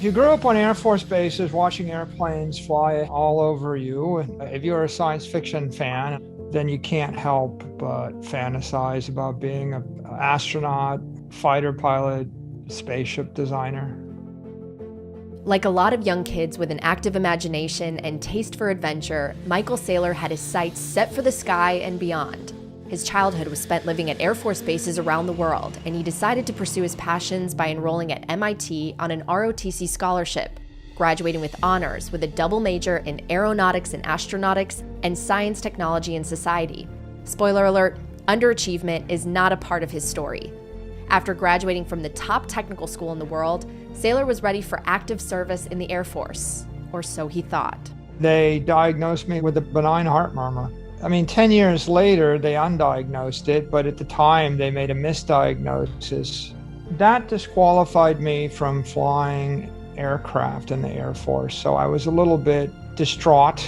If you grew up on Air Force bases watching airplanes fly all over you, if you're a science fiction fan, then you can't help but fantasize about being an astronaut, fighter pilot, spaceship designer. Like a lot of young kids with an active imagination and taste for adventure, Michael Saylor had his sights set for the sky and beyond. His childhood was spent living at Air Force bases around the world, and he decided to pursue his passions by enrolling at MIT on an ROTC scholarship, graduating with honors with a double major in aeronautics and astronautics and science, technology, and society. Spoiler alert, underachievement is not a part of his story. After graduating from the top technical school in the world, Saylor was ready for active service in the Air Force, or so he thought. They diagnosed me with a benign heart murmur. 10 years later, they undiagnosed it, but at the time they made a misdiagnosis. That disqualified me from flying aircraft in the Air Force, so I was a little bit distraught.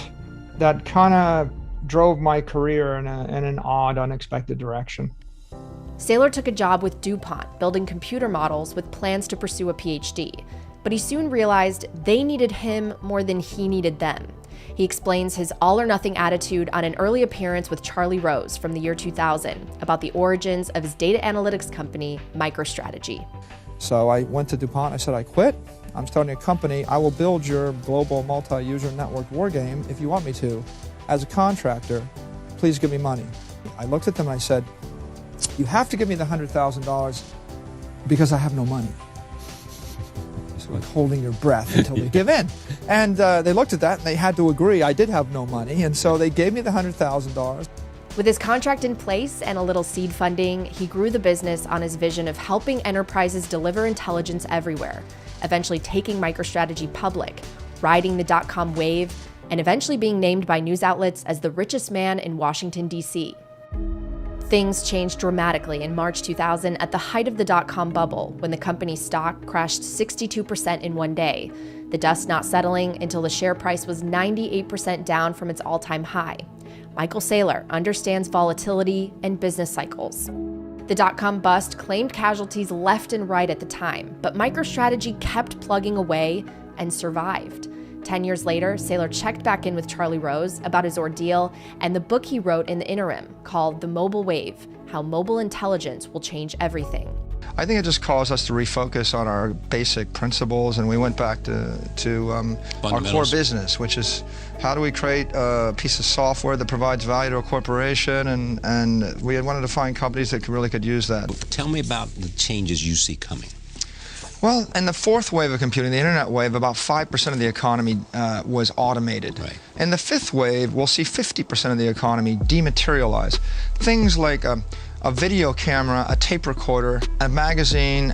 That kind of drove my career in an odd, unexpected direction. Saylor took a job with DuPont, building computer models with plans to pursue a PhD, but he soon realized they needed him more than he needed them. He explains his all-or-nothing attitude on an early appearance with Charlie Rose from the year 2000 about the origins of his data analytics company, MicroStrategy. So I went to DuPont. I said, I quit. I'm starting a company. I will build your global multi-user network war game if you want me to. As a contractor, please give me money. I looked at them and I said, you have to give me the $100,000 because I have no money. It's like holding your breath until they give in. And they looked at that and they had to agree I did have no money. And so they gave me the $100,000. With his contract in place and a little seed funding, he grew the business on his vision of helping enterprises deliver intelligence everywhere, eventually taking MicroStrategy public, riding the dot-com wave, and eventually being named by news outlets as the richest man in Washington, D.C. Things changed dramatically in March 2000 at the height of the dot-com bubble, when the company's stock crashed 62% in one day, the dust not settling until the share price was 98% down from its all-time high. Michael Saylor understands volatility and business cycles. The dot-com bust claimed casualties left and right at the time, but MicroStrategy kept plugging away and survived. 10 years later, Saylor checked back in with Charlie Rose about his ordeal and the book he wrote in the interim called The Mobile Wave: How Mobile Intelligence Will Change Everything. I think it just caused us to refocus on our basic principles, and we went back to our core business, which is how do we create a piece of software that provides value to a corporation, and we wanted to find companies that really could use that. Tell me about the changes you see coming. Well, in the fourth wave of computing, the internet wave, about 5% of the economy was automated. Right. In the fifth wave, we'll see 50% of the economy dematerialize. Things like a video camera, a tape recorder, a magazine.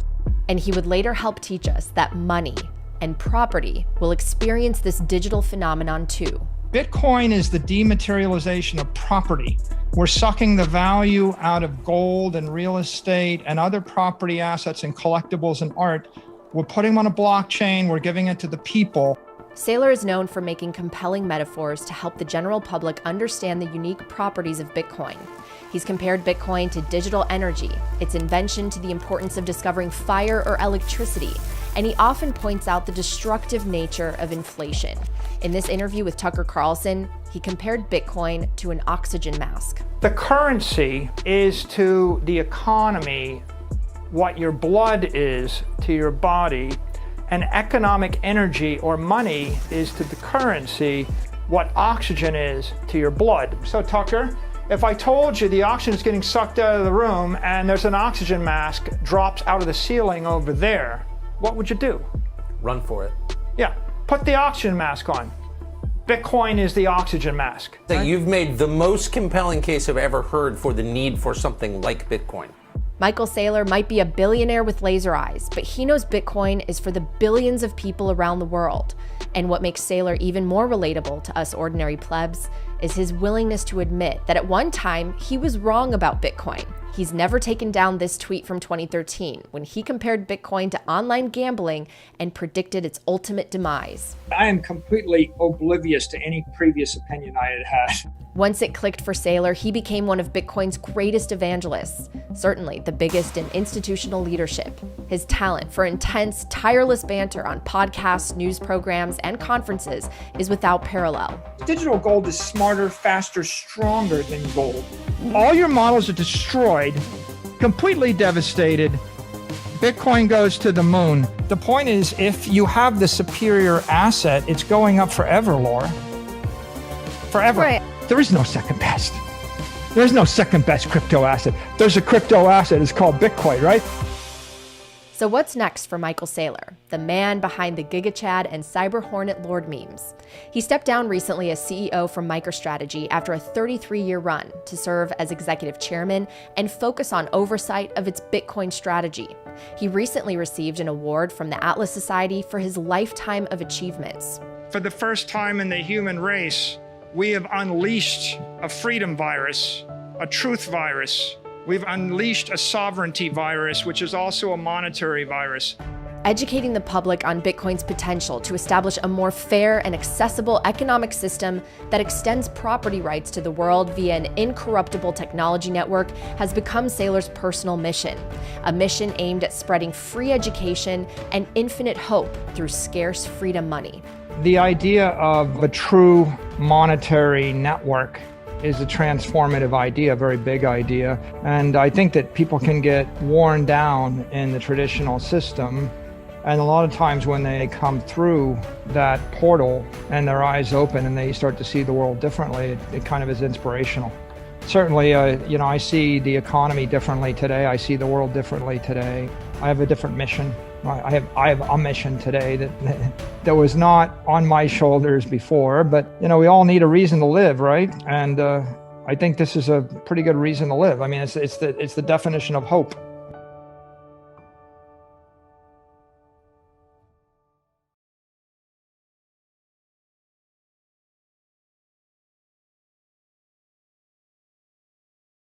And he would later help teach us that money and property will experience this digital phenomenon too. Bitcoin is the dematerialization of property. We're sucking the value out of gold and real estate and other property assets and collectibles and art. We're putting them on a blockchain. We're giving it to the people. Saylor is known for making compelling metaphors to help the general public understand the unique properties of Bitcoin. He's compared Bitcoin to digital energy, its invention to the importance of discovering fire or electricity, and he often points out the destructive nature of inflation. In this interview with Tucker Carlson, he compared Bitcoin to an oxygen mask. The currency is to the economy what your blood is to your body, and economic energy or money is to the currency what oxygen is to your blood. So Tucker, if I told you the oxygen is getting sucked out of the room and there's an oxygen mask drops out of the ceiling over there, what would you do? Run for it. Yeah, put the oxygen mask on. Bitcoin is the oxygen mask. Right? You've made the most compelling case I've ever heard for the need for something like Bitcoin. Michael Saylor might be a billionaire with laser eyes, but he knows Bitcoin is for the billions of people around the world. And what makes Saylor even more relatable to us ordinary plebs is his willingness to admit that at one time he was wrong about Bitcoin. He's never taken down this tweet from 2013 when he compared Bitcoin to online gambling and predicted its ultimate demise. I am completely oblivious to any previous opinion I had had. Once it clicked for Saylor, he became one of Bitcoin's greatest evangelists, certainly the biggest in institutional leadership. His talent for intense, tireless banter on podcasts, news programs, and conferences is without parallel. Digital gold is smarter, faster, stronger than gold. All your models are destroyed, completely devastated. Bitcoin goes to the moon. The point is, if you have the superior asset, it's going up forever, Laura. Forever. Right. There is no second best. There's no second best crypto asset. There's a crypto asset. It's called Bitcoin, right? So what's next for Michael Saylor, the man behind the GigaChad and Cyber Hornet Lord memes? He stepped down recently as CEO from MicroStrategy after a 33-year run to serve as executive chairman and focus on oversight of its Bitcoin strategy. He recently received an award from the Atlas Society for his lifetime of achievements. For the first time in the human race, we have unleashed a freedom virus, a truth virus. We've unleashed a sovereignty virus, which is also a monetary virus. Educating the public on Bitcoin's potential to establish a more fair and accessible economic system that extends property rights to the world via an incorruptible technology network has become Saylor's personal mission, a mission aimed at spreading free education and infinite hope through scarce freedom money. The idea of a true monetary network is a transformative idea, a very big idea. And I think that people can get worn down in the traditional system. And a lot of times when they come through that portal and their eyes open and they start to see the world differently, it kind of is inspirational. Certainly, I see the economy differently today. I see the world differently today. I have a different mission. I have a mission today that was not on my shoulders before, but we all need a reason to live, right? And I think this is a pretty good reason to live. I mean, it's the definition of hope.